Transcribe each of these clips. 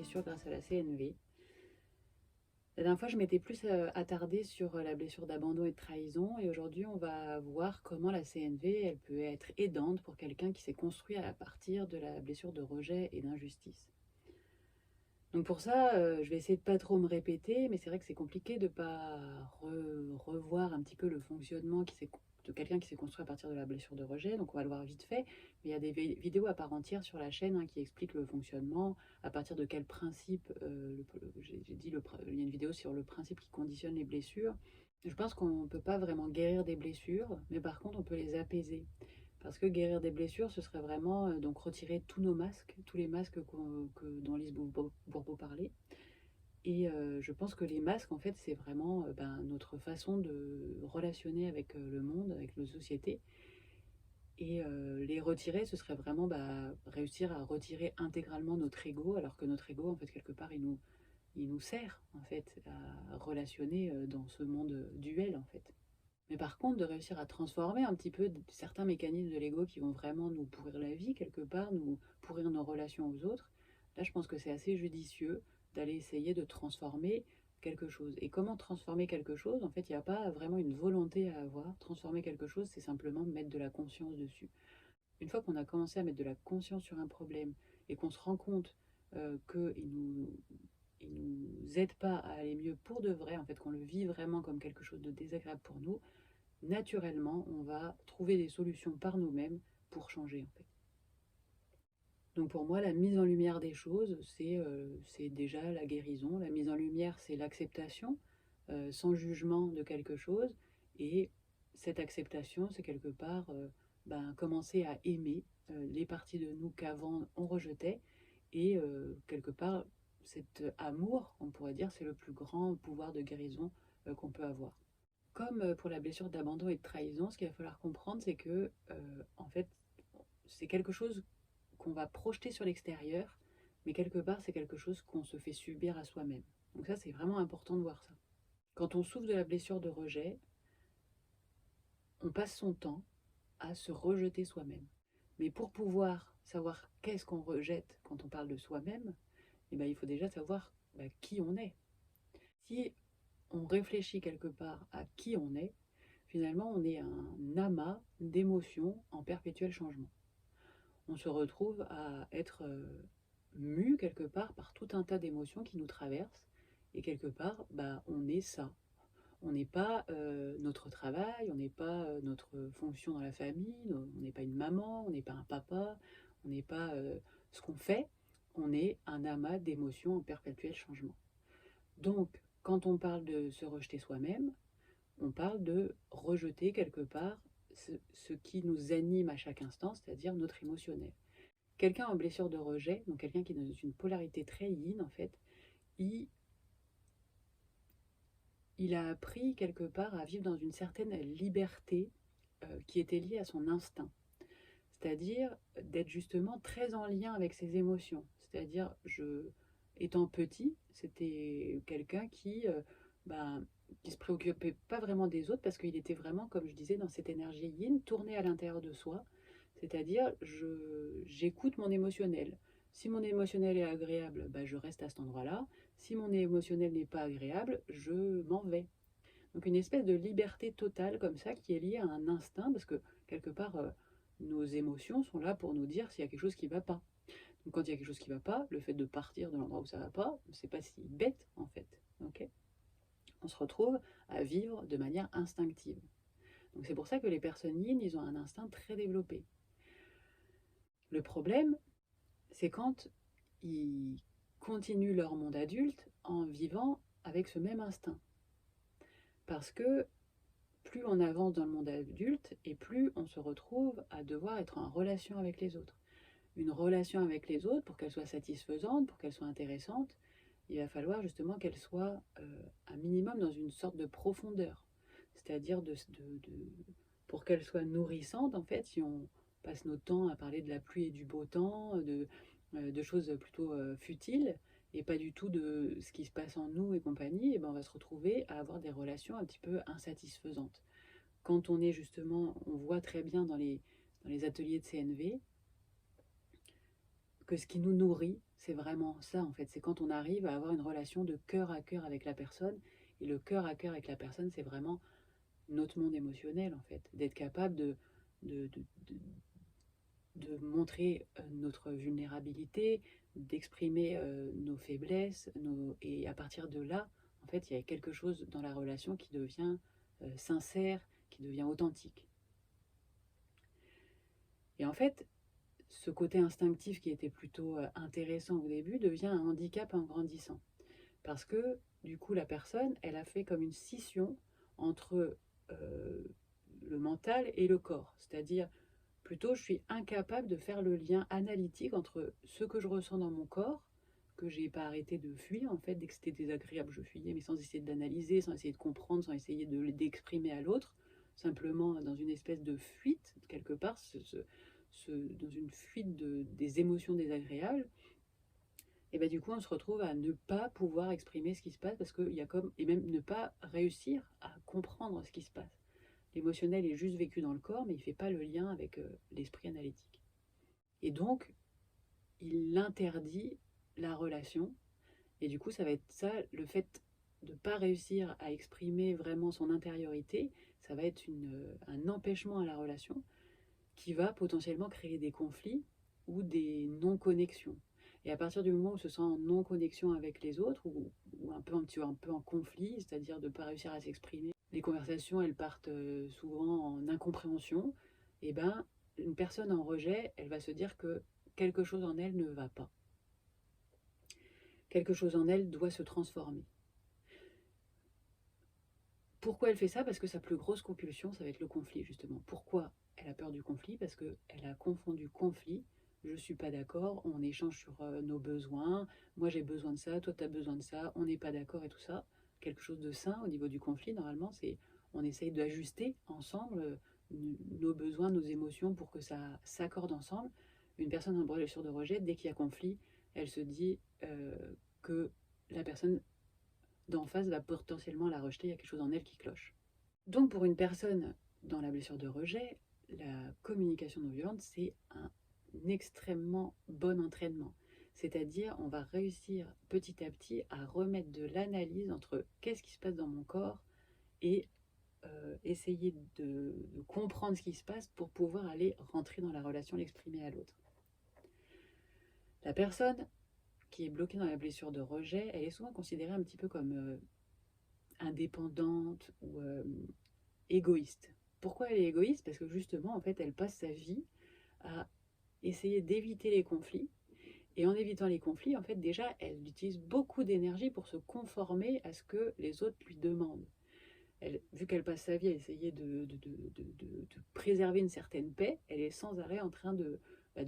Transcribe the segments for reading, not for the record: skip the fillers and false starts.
blessures grâce à la CNV. La dernière fois, je m'étais plus attardée sur la blessure d'abandon et de trahison, et aujourd'hui, on va voir comment la CNV, elle peut être aidante pour quelqu'un qui s'est construit à partir de la blessure de rejet et d'injustice. Donc pour ça, je vais essayer de pas trop me répéter, mais c'est vrai que c'est compliqué de pas revoir un petit peu le fonctionnement de quelqu'un qui s'est construit à partir de la blessure de rejet. Donc on va le voir vite fait. Mais il y a des vidéos à part entière sur la chaîne qui expliquent le fonctionnement, à partir de quel principe. J'ai dit il y a une vidéo sur le principe qui conditionne les blessures. Je pense qu'on ne peut pas vraiment guérir des blessures, mais par contre on peut les apaiser. Parce que guérir des blessures, ce serait vraiment donc retirer tous nos masques, tous les masques dont Lise Bourbeau parlait. Et je pense que les masques, en fait, c'est vraiment notre façon de relationner avec le monde, avec nos sociétés. Et les retirer, ce serait vraiment réussir à retirer intégralement notre ego, alors que notre ego, en fait, quelque part, il nous sert, en fait, à relationner dans ce monde duel, en fait. Mais par contre, de réussir à transformer un petit peu certains mécanismes de l'ego qui vont vraiment nous pourrir la vie, quelque part, nous pourrir nos relations aux autres, là, je pense que c'est assez judicieux d'aller essayer de transformer quelque chose. Et comment transformer quelque chose? En fait, il n'y a pas vraiment une volonté à avoir. Transformer quelque chose, c'est simplement mettre de la conscience dessus. Une fois qu'on a commencé à mettre de la conscience sur un problème et qu'on se rend compte qu'il nous aide pas à aller mieux pour de vrai, en fait, qu'on le vit vraiment comme quelque chose de désagréable pour nous, naturellement, on va trouver des solutions par nous-mêmes pour changer, en fait. Donc pour moi, la mise en lumière des choses, c'est déjà la guérison. La mise en lumière, c'est l'acceptation, sans jugement de quelque chose. Et cette acceptation, c'est quelque part commencer à aimer les parties de nous qu'avant on rejetait. Et quelque part, cet amour, on pourrait dire, c'est le plus grand pouvoir de guérison qu'on peut avoir. Comme pour la blessure d'abandon et de trahison, ce qu'il va falloir comprendre, c'est que, en fait, c'est quelque chose qu'on va projeter sur l'extérieur, mais quelque part, c'est quelque chose qu'on se fait subir à soi-même. Donc ça, c'est vraiment important de voir ça. Quand on souffre de la blessure de rejet, on passe son temps à se rejeter soi-même. Mais pour pouvoir savoir qu'est-ce qu'on rejette quand on parle de soi-même, il faut déjà savoir qui on est. Si on réfléchit quelque part à qui on est, finalement, on est un amas d'émotions en perpétuel changement. On se retrouve à être mu quelque part par tout un tas d'émotions qui nous traversent. Et quelque part, on est ça. On n'est pas notre travail, on n'est pas notre fonction dans la famille, on n'est pas une maman, on n'est pas un papa, on n'est pas ce qu'on fait. On est un amas d'émotions en perpétuel changement. Donc, quand on parle de se rejeter soi-même, on parle de rejeter quelque part ce qui nous anime à chaque instant, c'est-à-dire notre émotionnel. Quelqu'un en blessure de rejet, donc quelqu'un qui est dans une polarité très yin en fait, il, il a appris quelque part à vivre dans une certaine liberté qui était liée à son instinct. C'est-à-dire d'être justement très en lien avec ses émotions. C'est-à-dire, étant petit, c'était quelqu'un qui se préoccupait pas vraiment des autres parce qu'il était vraiment, comme je disais, dans cette énergie yin, tournée à l'intérieur de soi. C'est-à-dire, j'écoute mon émotionnel. Si mon émotionnel est agréable, je reste à cet endroit-là. Si mon émotionnel n'est pas agréable, je m'en vais. Donc une espèce de liberté totale comme ça qui est liée à un instinct parce que quelque part nos émotions sont là pour nous dire s'il y a quelque chose qui ne va pas. Donc quand il y a quelque chose qui ne va pas, le fait de partir de l'endroit où ça ne va pas, c'est pas si bête en fait. Okay, on se retrouve à vivre de manière instinctive. Donc c'est pour ça que les personnes yin, ils ont un instinct très développé. Le problème, c'est quand ils continuent leur monde adulte en vivant avec ce même instinct. Parce que plus on avance dans le monde adulte et plus on se retrouve à devoir être en relation avec les autres. Une relation avec les autres, pour qu'elle soit satisfaisante, pour qu'elle soit intéressante, il va falloir justement qu'elle soit un minimum dans une sorte de profondeur. C'est-à-dire pour qu'elle soit nourrissante, en fait, si on passe notre temps à parler de la pluie et du beau temps, de choses plutôt futiles, et pas du tout de ce qui se passe en nous et compagnie, et on va se retrouver à avoir des relations un petit peu insatisfaisantes. Quand on est justement, on voit très bien dans les ateliers de CNV, que ce qui nous nourrit, c'est vraiment ça en fait. C'est quand on arrive à avoir une relation de cœur à cœur avec la personne. Et le cœur à cœur avec la personne, c'est vraiment notre monde émotionnel en fait. D'être capable de, de, de, de montrer notre vulnérabilité, d'exprimer nos faiblesses, et à partir de là, en fait, il y a quelque chose dans la relation qui devient sincère, qui devient authentique. Et en fait, ce côté instinctif qui était plutôt intéressant au début devient un handicap en grandissant. Parce que du coup, la personne, elle a fait comme une scission entre le mental et le corps. C'est-à-dire, plutôt, je suis incapable de faire le lien analytique entre ce que je ressens dans mon corps, que j'ai pas arrêté de fuir, en fait, dès que c'était désagréable, je fuyais, mais sans essayer d'analyser, sans essayer de comprendre, sans essayer d'exprimer à l'autre, simplement dans une espèce de fuite, quelque part, dans une fuite des émotions désagréables. Et ben du coup, on se retrouve à ne pas pouvoir exprimer ce qui se passe parce qu'il y a comme, et même ne pas réussir à comprendre ce qui se passe. L'émotionnel est juste vécu dans le corps, mais il ne fait pas le lien avec l'esprit analytique. Et donc, il interdit la relation. Et du coup, ça va être ça, le fait de ne pas réussir à exprimer vraiment son intériorité, ça va être un empêchement à la relation qui va potentiellement créer des conflits ou des non-connexions. Et à partir du moment où on se sent en non-connexion avec les autres, ou un peu en conflit, c'est-à-dire de ne pas réussir à s'exprimer, les conversations, elles partent souvent en incompréhension, et ben, une personne en rejet, elle va se dire que quelque chose en elle ne va pas. Quelque chose en elle doit se transformer. Pourquoi elle fait ça? Parce que sa plus grosse compulsion, ça va être le conflit, justement. Pourquoi elle a peur du conflit? Parce qu'elle a confondu conflit. Je ne suis pas d'accord, on échange sur nos besoins. Moi, j'ai besoin de ça, toi, tu as besoin de ça. On n'est pas d'accord et tout ça. Quelque chose de sain au niveau du conflit, normalement, c'est on essaye d'ajuster ensemble nos besoins, nos émotions pour que ça s'accorde ensemble. Une personne en blessure de rejet, dès qu'il y a conflit, elle se dit que la personne d'en face va potentiellement la rejeter, il y a quelque chose en elle qui cloche. Donc pour une personne dans la blessure de rejet, la communication non violente, c'est un extrêmement bon entraînement. C'est-à-dire, on va réussir petit à petit à remettre de l'analyse entre qu'est-ce qui se passe dans mon corps et essayer de comprendre ce qui se passe pour pouvoir aller rentrer dans la relation, l'exprimer à l'autre. La personne qui est bloquée dans la blessure de rejet, elle est souvent considérée un petit peu comme indépendante ou égoïste. Pourquoi elle est égoïste? Parce que justement, en fait, elle passe sa vie à essayer d'éviter les conflits. Et en évitant les conflits, en fait, déjà, elle utilise beaucoup d'énergie pour se conformer à ce que les autres lui demandent. Vu qu'elle passe sa vie à essayer de préserver une certaine paix, elle est sans arrêt en train de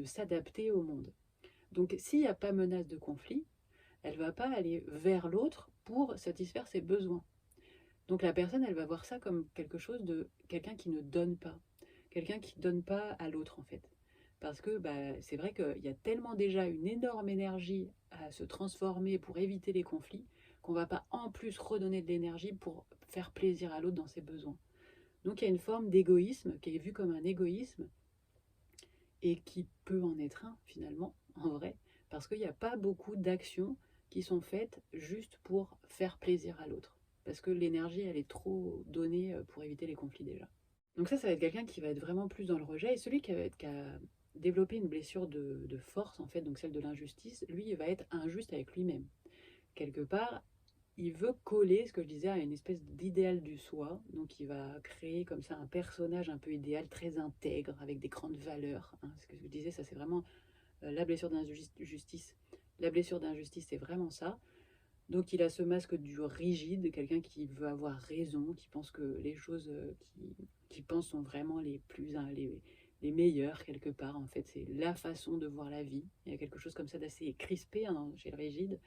s'adapter au monde. Donc, s'il n'y a pas menace de conflit, elle ne va pas aller vers l'autre pour satisfaire ses besoins. Donc la personne, elle va voir ça comme quelque chose de quelqu'un qui ne donne pas, quelqu'un qui ne donne pas à l'autre en fait. Parce que c'est vrai qu'il y a tellement déjà une énorme énergie à se transformer pour éviter les conflits qu'on ne va pas en plus redonner de l'énergie pour faire plaisir à l'autre dans ses besoins. Donc il y a une forme d'égoïsme qui est vue comme un égoïsme et qui peut en être un finalement, en vrai, parce qu'il n'y a pas beaucoup d'actions qui sont faites juste pour faire plaisir à l'autre. Parce que l'énergie, elle est trop donnée pour éviter les conflits déjà. Donc ça va être quelqu'un qui va être vraiment plus dans le rejet. Et celui qui a développé une blessure de force, en fait, donc celle de l'injustice, lui, il va être injuste avec lui-même. Quelque part, il veut coller, ce que je disais, à une espèce d'idéal du soi. Donc il va créer comme ça un personnage un peu idéal, très intègre, avec des grandes valeurs. Hein. Ce que je disais, ça c'est vraiment la blessure d'injustice. La blessure d'injustice, c'est vraiment ça. Donc il a ce masque du rigide, quelqu'un qui veut avoir raison, qui pense que les choses qui pense sont vraiment les meilleures quelque part. En fait, c'est la façon de voir la vie. Il y a quelque chose comme ça d'assez crispé chez le rigide.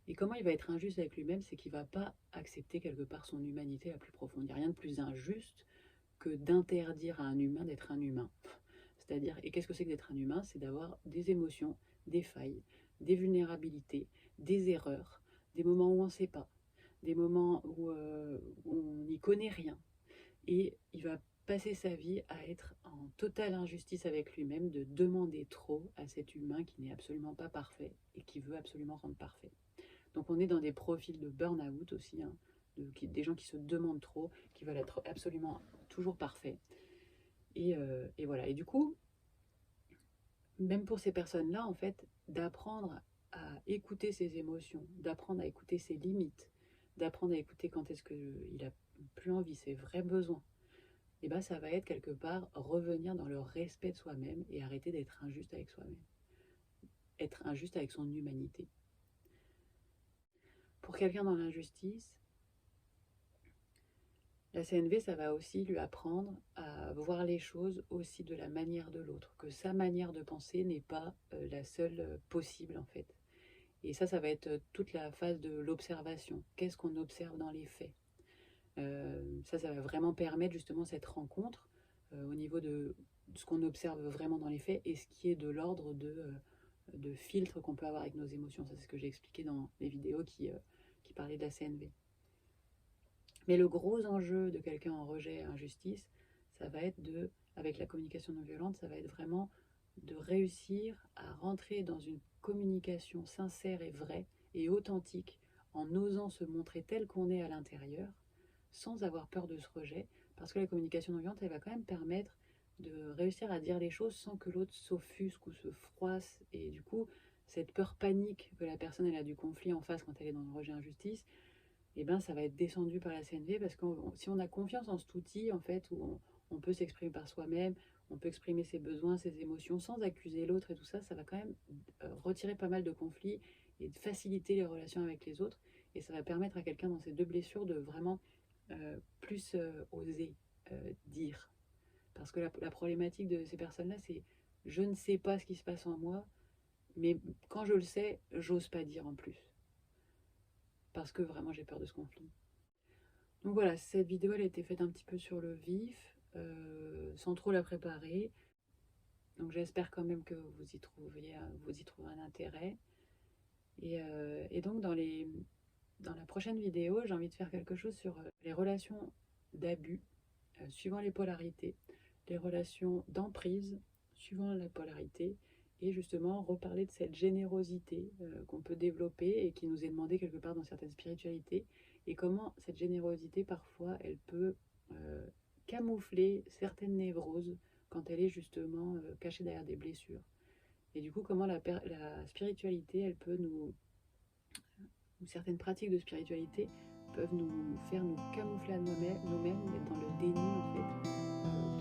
Et comment il va être injuste avec lui-même, c'est qu'il ne va pas accepter quelque part son humanité la plus profonde. Il n'y a rien de plus injuste que d'interdire à un humain d'être un humain. C'est-à-dire, et qu'est-ce que c'est que d'être un humain? C'est d'avoir des émotions, des failles, des vulnérabilités, des erreurs, des moments où on ne sait pas, des moments où on n'y connaît rien. Et il va passer sa vie à être en totale injustice avec lui-même, de demander trop à cet humain qui n'est absolument pas parfait et qui veut absolument rendre parfait. Donc on est dans des profils de burn-out aussi, hein, des gens qui se demandent trop, qui veulent être absolument toujours parfaits. Et voilà. Et du coup, même pour ces personnes-là, en fait, d'apprendre à écouter ses émotions, d'apprendre à écouter ses limites, d'apprendre à écouter quand est-ce qu'il a plus envie, ses vrais besoins, et ben ça va être quelque part revenir dans le respect de soi-même et arrêter d'être injuste avec soi-même, être injuste avec son humanité. Pour quelqu'un dans l'injustice, la CNV, ça va aussi lui apprendre à voir les choses aussi de la manière de l'autre, que sa manière de penser n'est pas la seule possible en fait. Et ça va être toute la phase de l'observation. Qu'est-ce qu'on observe dans les faits? Ça va vraiment permettre justement cette rencontre au niveau de ce qu'on observe vraiment dans les faits et ce qui est de l'ordre de filtre qu'on peut avoir avec nos émotions. Ça, c'est ce que j'ai expliqué dans les vidéos qui parlaient de la CNV. Mais le gros enjeu de quelqu'un en rejet et injustice, ça va être avec la communication non violente, ça va être vraiment de réussir à rentrer dans une communication sincère et vraie et authentique en osant se montrer tel qu'on est à l'intérieur sans avoir peur de ce rejet, parce que la communication non violente, elle va quand même permettre de réussir à dire les choses sans que l'autre s'offusque ou se froisse. Et du coup, cette peur panique que la personne elle a du conflit en face quand elle est dans le rejet injustice, et ben ça va être descendu par la CNV parce que si on a confiance en cet outil en fait où on peut s'exprimer par soi-même, on peut exprimer ses besoins, ses émotions sans accuser l'autre et tout ça, ça va quand même retirer pas mal de conflits et de faciliter les relations avec les autres et ça va permettre à quelqu'un dans ces deux blessures de vraiment plus oser dire. Parce que la problématique de ces personnes-là, c'est je ne sais pas ce qui se passe en moi, mais quand je le sais, j'ose pas dire en plus. Parce que vraiment j'ai peur de ce conflit. Donc voilà, cette vidéo elle a été faite un petit peu sur le vif, sans trop la préparer. Donc j'espère quand même que vous y trouverez un intérêt. Et donc dans la prochaine vidéo, j'ai envie de faire quelque chose sur les relations d'abus, suivant les polarités, les relations d'emprise, suivant la polarité, et justement reparler de cette générosité qu'on peut développer et qui nous est demandée quelque part dans certaines spiritualités, et comment cette générosité parfois elle peut camoufler certaines névroses quand elle est justement cachée derrière des blessures. Et du coup, comment la spiritualité, elle peut ou certaines pratiques de spiritualité peuvent nous faire nous camoufler à nous-mêmes, d'être dans le déni en fait,